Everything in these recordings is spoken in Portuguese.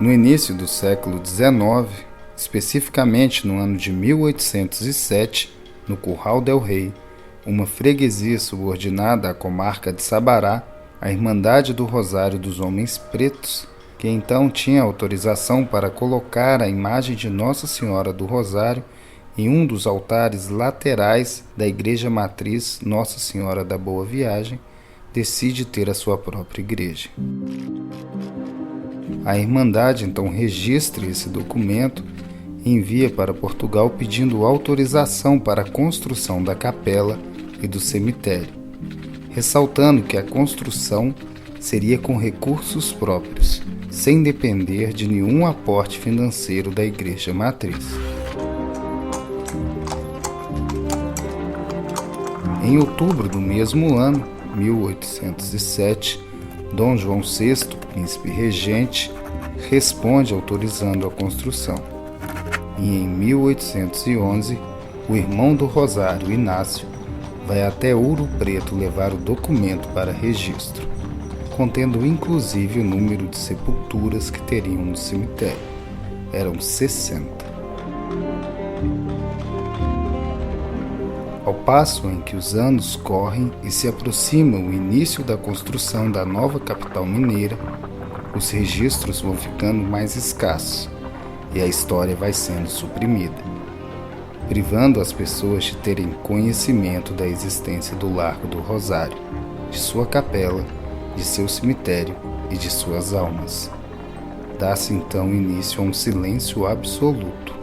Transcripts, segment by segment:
No início do século XIX, especificamente no ano de 1807, no Curral del Rei, uma freguesia subordinada à comarca de Sabará, a Irmandade do Rosário dos Homens Pretos, que então tinha autorização para colocar a imagem de Nossa Senhora do Rosário em um dos altares laterais da Igreja Matriz Nossa Senhora da Boa Viagem, decide ter a sua própria igreja. A Irmandade então registra esse documento e envia para Portugal pedindo autorização para a construção da capela e do cemitério, ressaltando que a construção seria com recursos próprios, sem depender de nenhum aporte financeiro da Igreja Matriz. Em outubro do mesmo ano, 1807, Dom João VI, príncipe regente, responde autorizando a construção. E em 1811, o irmão do Rosário, Inácio, vai até Ouro Preto levar o documento para registro, contendo inclusive o número de sepulturas que teriam no cemitério. Eram 60. Ao passo em que os anos correm e se aproxima o início da construção da nova capital mineira, os registros vão ficando mais escassos e a história vai sendo suprimida, privando as pessoas de terem conhecimento da existência do Largo do Rosário, de sua capela, de seu cemitério e de suas almas. Dá-se então início a um silêncio absoluto.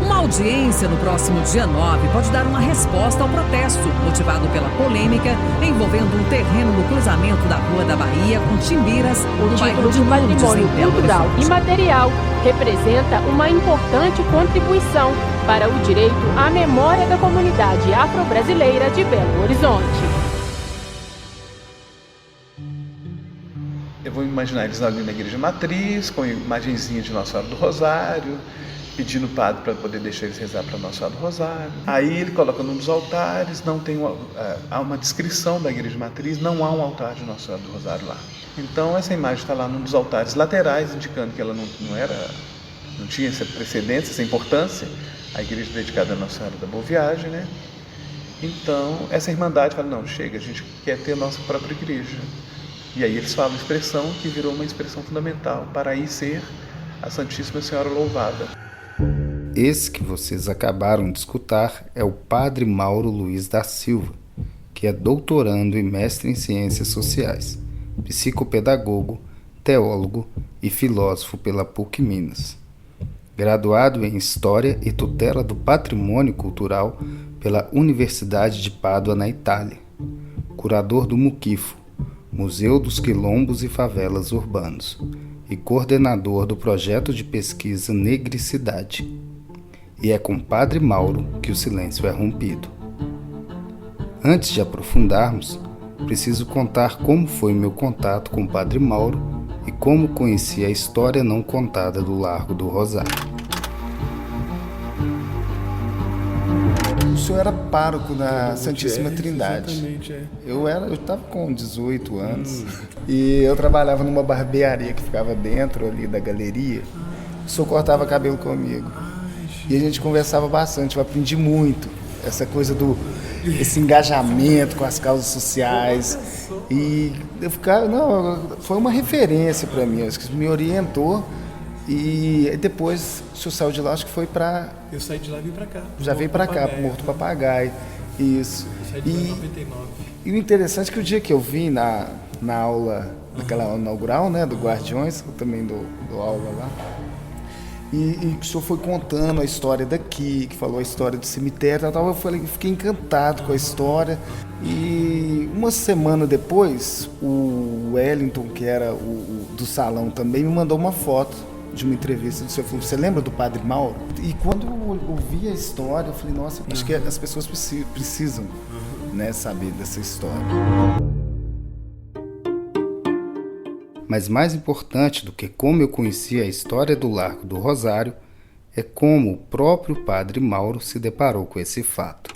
Uma audiência no próximo dia 9 pode dar uma resposta ao protesto, motivado pela polêmica envolvendo um terreno no cruzamento da Rua da Bahia com Timbiras, o título de patrimônio cultural imaterial representa uma importante contribuição para o direito à memória da comunidade afro-brasileira de Belo Horizonte. Eu vou imaginar eles ali na Igreja Matriz, com a imagenzinha de Nossa Senhora do Rosário, pedindo o padre para poder deixar eles rezar para Nossa Senhora do Rosário. Aí ele coloca num dos altares, não tem há uma descrição da Igreja Matriz, não há um altar de Nossa Senhora do Rosário lá. Então essa imagem está lá num dos altares laterais, indicando que ela não tinha essa precedência, essa importância, a igreja dedicada a Nossa Senhora da Boa Viagem, né? Então essa irmandade fala, não, chega, a gente quer ter a nossa própria igreja. E aí eles falam a expressão que virou uma expressão fundamental para aí ser a Santíssima Senhora louvada. Esse que vocês acabaram de escutar é o Padre Mauro Luiz da Silva, que é doutorando e mestre em Ciências Sociais, psicopedagogo, teólogo e filósofo pela PUC Minas. Graduado em História e Tutela do Patrimônio Cultural pela Universidade de Pádua, na Itália. Curador do Muquifo, Museu dos Quilombos e Favelas Urbanos, e coordenador do projeto de pesquisa Negricidade. E é com Padre Mauro que o silêncio é rompido. Antes de aprofundarmos, preciso contar como foi meu contato com o Padre Mauro e como conheci a história não contada do Largo do Rosário. O senhor era pároco na Santíssima Trindade. Exatamente, é. Eu estava com 18 anos e eu trabalhava numa barbearia que ficava dentro ali da galeria. O senhor cortava cabelo comigo. E a gente conversava bastante, eu aprendi muito. Essa coisa esse engajamento com as causas sociais. E eu ficava, foi uma referência para mim, acho que me orientou. E depois o senhor saiu de lá, acho que foi para... Eu saí de lá e vim para cá. Já veio para cá, para o Morro do Papagaio. Isso. Eu saí de lá em 99. E o interessante é que o dia que eu vim na aula, naquela aula inaugural, né, do Guardiões, eu também dou aula lá, e o senhor foi contando a história daqui, que falou a história do cemitério, eu fiquei encantado com a história. E uma semana depois, o Wellington, que era o do salão também, me mandou uma foto de uma entrevista do senhor. Falou, você lembra do Padre Mauro? E quando eu ouvi a história, eu falei, nossa, acho que as pessoas precisam, né, saber dessa história. Mas mais importante do que como eu conheci a história do Largo do Rosário é como o próprio Padre Mauro se deparou com esse fato.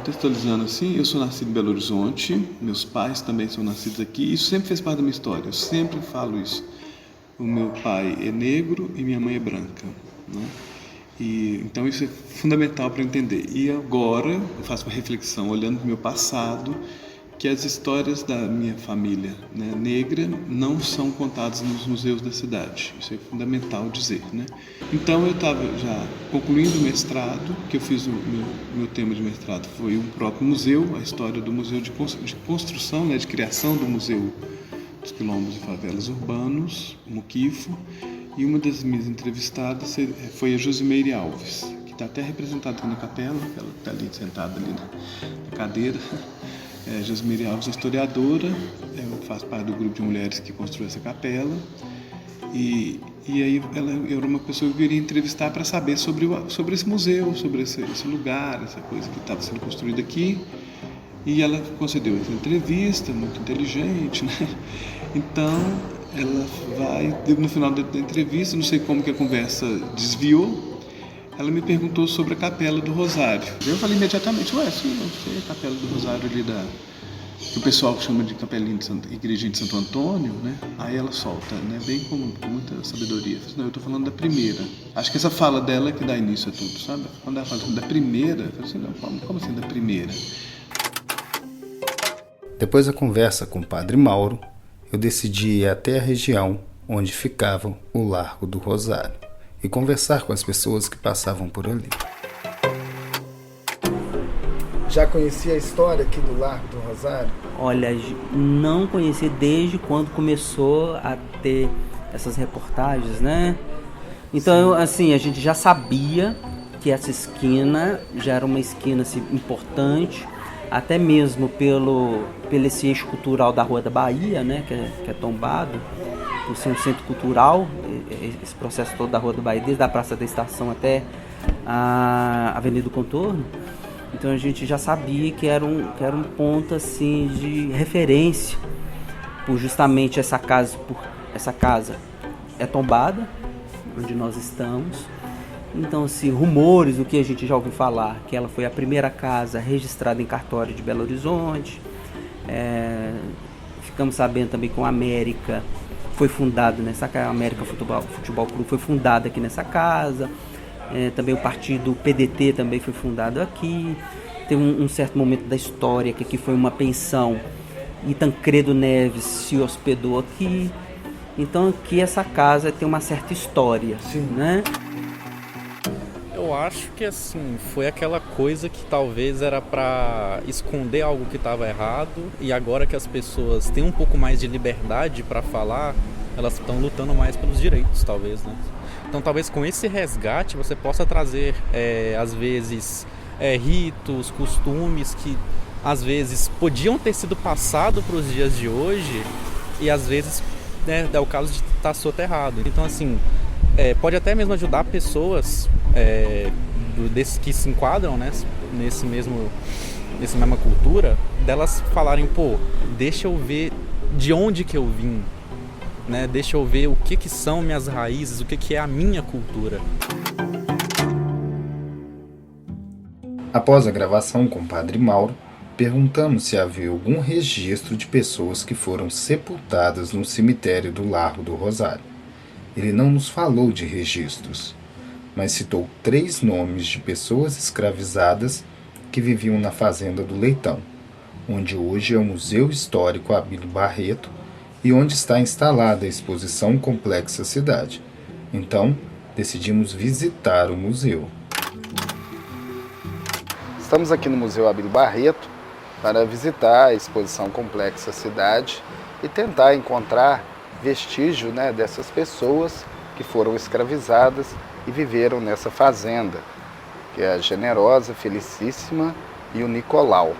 contextualizando assim, eu sou nascido em Belo Horizonte, meus pais também são nascidos aqui, isso sempre fez parte da minha história, eu sempre falo isso. O meu pai é negro e minha mãe é branca, né? E, então isso é fundamental para entender. E agora eu faço uma reflexão, olhando para o meu passado, que as histórias da minha família, né, negra não são contadas nos museus da cidade. Isso é fundamental dizer, né? Então eu estava já concluindo o mestrado, que eu fiz o meu tema de mestrado foi um próprio museu, a história do museu de construção, né, de criação do Museu dos Quilombos e Favelas Urbanos, o Muquifo. E uma das minhas entrevistadas foi a Josimeire Alves, que está até representada aqui na capela, ela está ali sentada ali na cadeira. Josimeire Alves é historiadora, faz parte do grupo de mulheres que construiu essa capela. E aí ela era uma pessoa que eu queria entrevistar para saber sobre esse museu, sobre esse lugar, essa coisa que estava sendo construída aqui. E ela concedeu essa entrevista, muito inteligente, né? Então, ela vai, no final da entrevista, não sei como que a conversa desviou, ela me perguntou sobre a Capela do Rosário. Eu falei imediatamente, sim, eu sei a Capela do Rosário ali que o pessoal chama de Capelinha Igrejinha de Santo Antônio, né? Aí ela solta, né? Bem com muita sabedoria. Não, eu estou falando da primeira. Acho que essa fala dela é que dá início a tudo, sabe? Quando ela fala da primeira, eu falei assim, não, como assim da primeira? Depois da conversa com o Padre Mauro, eu decidi ir até a região onde ficava o Largo do Rosário e conversar com as pessoas que passavam por ali. Já conhecia a história aqui do Largo do Rosário? Olha, não conheci desde quando começou a ter essas reportagens, né? Então, assim, a gente já sabia que essa esquina já era uma esquina assim, importante, até mesmo pelo esse eixo cultural da Rua da Bahia, né, que é tombado, por ser um centro cultural, esse processo todo da Rua da Bahia, desde a Praça da Estação até a Avenida do Contorno. Então a gente já sabia que era um ponto assim, de referência, por justamente essa casa é tombada, onde nós estamos. Então, assim, rumores, o que a gente já ouviu falar, que ela foi a primeira casa registrada em cartório de Belo Horizonte. Ficamos sabendo também que o América foi fundado nessa casa, o América Futebol Clube foi fundado aqui nessa casa. Também o partido PDT também foi fundado aqui. Tem um certo momento da história que aqui foi uma pensão e Tancredo Neves se hospedou aqui. Então aqui essa casa tem uma certa história. Sim. Né? Eu acho que assim, foi aquela coisa que talvez era para esconder algo que estava errado, e agora que as pessoas têm um pouco mais de liberdade para falar, elas estão lutando mais pelos direitos, talvez, né? Então talvez com esse resgate você possa trazer, às vezes, ritos, costumes que às vezes podiam ter sido passados para os dias de hoje e às vezes, né, é o caso de estar soterrado. Então assim, pode até mesmo ajudar pessoas desses que se enquadram, né, nessa mesma cultura, delas falarem, deixa eu ver de onde que eu vim, né? Deixa eu ver o que são minhas raízes, o que é a minha cultura. Após a gravação com o Padre Mauro, perguntamos se havia algum registro de pessoas que foram sepultadas no cemitério do Largo do Rosário. Ele não nos falou de registros, mas citou 3 nomes de pessoas escravizadas que viviam na Fazenda do Leitão, onde hoje é o Museu Histórico Abílio Barreto e onde está instalada a exposição Complexa Cidade. Então, decidimos visitar o museu. Estamos aqui no Museu Abílio Barreto para visitar a exposição Complexa Cidade e tentar encontrar vestígio, né, dessas pessoas que foram escravizadas e viveram nessa fazenda, que é a Generosa, Felicíssima e o Nicolau.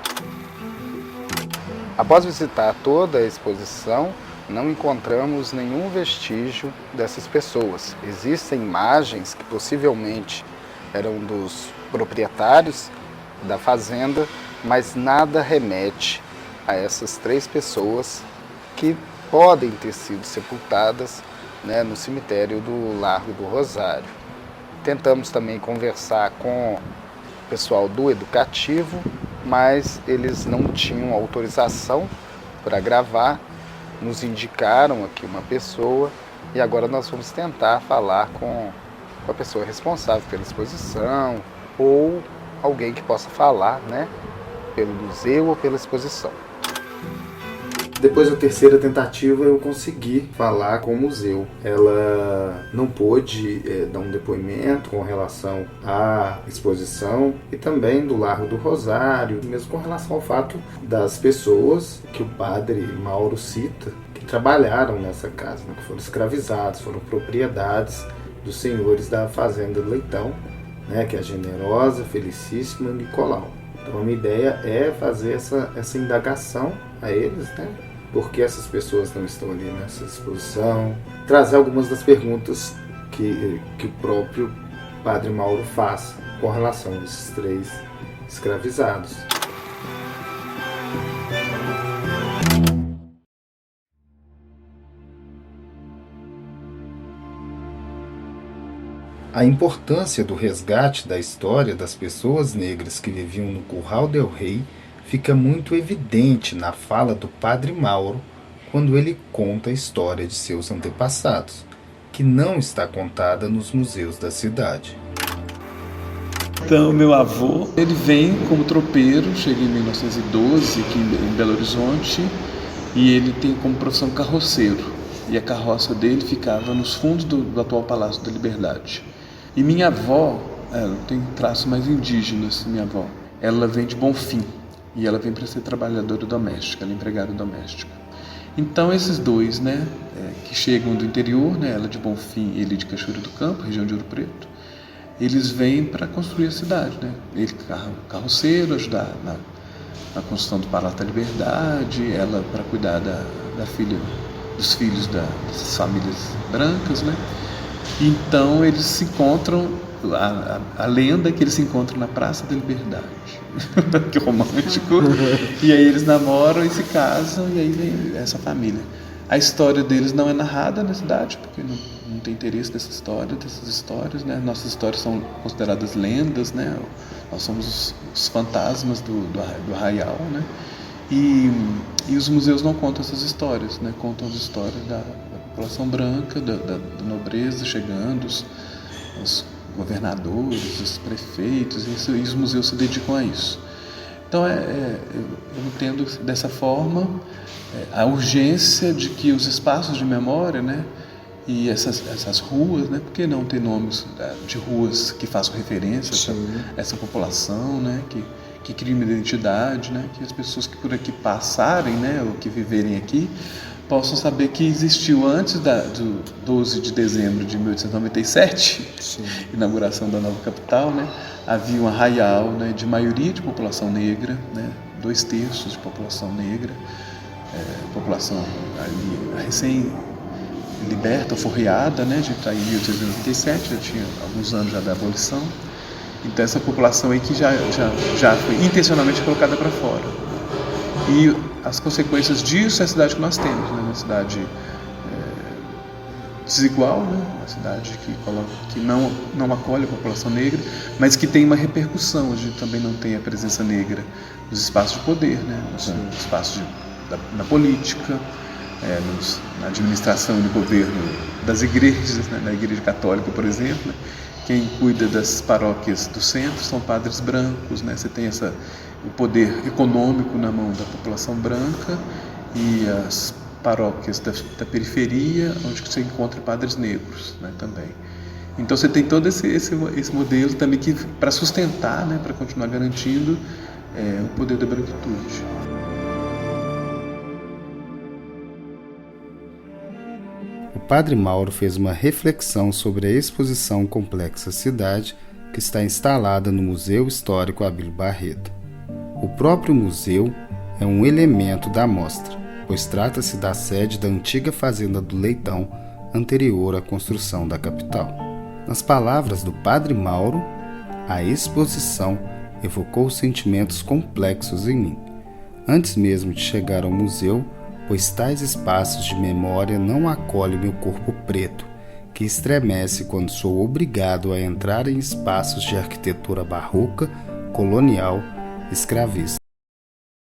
Após visitar toda a exposição, não encontramos nenhum vestígio dessas pessoas. Existem imagens que possivelmente eram dos proprietários da fazenda, mas nada remete a essas 3 pessoas que podem ter sido sepultadas, né, no cemitério do Largo do Rosário. Tentamos também conversar com o pessoal do Educativo mas eles não tinham autorização para gravar. Nos indicaram aqui uma pessoa e agora nós vamos tentar falar com a pessoa responsável pela exposição ou alguém que possa falar, né, pelo museu ou pela exposição. Depois da terceira tentativa eu consegui falar com o museu. Ela não pôde dar um depoimento com relação à exposição e também do Largo do Rosário, mesmo com relação ao fato das pessoas que o padre Mauro cita, que trabalharam nessa casa, né, que foram escravizados, foram propriedades dos senhores da Fazenda do Leitão, né, que é a Generosa, Felicíssima e Nicolau. Então a minha ideia é fazer essa indagação a eles, né? Por que essas pessoas não estão ali nessa exposição? Trazer algumas das perguntas que o próprio Padre Mauro faz com relação a esses 3 escravizados. A importância do resgate da história das pessoas negras que viviam no Curral del Rei fica muito evidente na fala do Padre Mauro quando ele conta a história de seus antepassados, que não está contada nos museus da cidade. Então, meu avô, ele vem como tropeiro, chega em 1912 aqui em Belo Horizonte, e ele tem como profissão carroceiro. E a carroça dele ficava nos fundos do atual Palácio da Liberdade. E minha avó, ela tem traços mais indígenas, minha avó. Ela vem de Bonfim. E ela vem para ser trabalhadora doméstica, ela é empregada doméstica. Então esses dois, né, que chegam do interior, né, ela de Bonfim e ele de Cachoeira do Campo, região de Ouro Preto, eles vêm para construir a cidade, né? Ele carroceiro, ajudar na construção do Palácio da Liberdade, ela para cuidar dos filhos dessas famílias brancas, né? Então eles se encontram, a lenda é que eles se encontram na Praça da Liberdade. Que romântico. E aí eles namoram e se casam, e aí vem essa família. A história deles não é narrada na cidade, porque não tem interesse dessas histórias, né? Nossas histórias são consideradas lendas, né? Nós somos os fantasmas do arraial, né? E os museus não contam essas histórias, né? Contam as histórias da população branca, da nobreza chegando, os governadores, os prefeitos, e os museus se dedicam a isso. Então eu entendo dessa forma a urgência de que os espaços de memória, né, e essas ruas, né, por que não ter nomes de ruas que façam referência a essa população, né, que criem uma identidade, né, que as pessoas que por aqui passarem, né, ou que viverem aqui, possam saber que existiu antes do 12 de dezembro de 1897, inauguração da nova capital, né? Havia um arraial, né, de maioria de população negra, né, 2/3 de população negra, população ali recém-liberta, forreada, né? A gente está em 1897, já tinha alguns anos já da abolição. Então essa população aí que já foi intencionalmente colocada para fora. E as consequências disso é a cidade que nós temos, né? Uma cidade desigual, né? Uma cidade que não acolhe a população negra, mas que tem uma repercussão. A gente também não tem a presença negra nos espaços de poder, né? Nos espaços na política, na administração e no governo das igrejas, né? Na Igreja Católica, por exemplo, né? Quem cuida das paróquias do centro são padres brancos, né? Você tem o poder econômico na mão da população branca e as paróquias da periferia, onde você encontra padres negros, né, também. Então você tem todo esse modelo também que para sustentar, né, para continuar garantindo o poder da branquitude. O Padre Mauro fez uma reflexão sobre a exposição Complexa Cidade que está instalada no Museu Histórico Abílio Barreto. O próprio museu é um elemento da mostra, pois trata-se da sede da antiga Fazenda do Leitão, anterior à construção da capital. Nas palavras do Padre Mauro, a exposição evocou sentimentos complexos em mim, antes mesmo de chegar ao museu, pois tais espaços de memória não acolhem meu corpo preto, que estremece quando sou obrigado a entrar em espaços de arquitetura barroca, colonial escravista.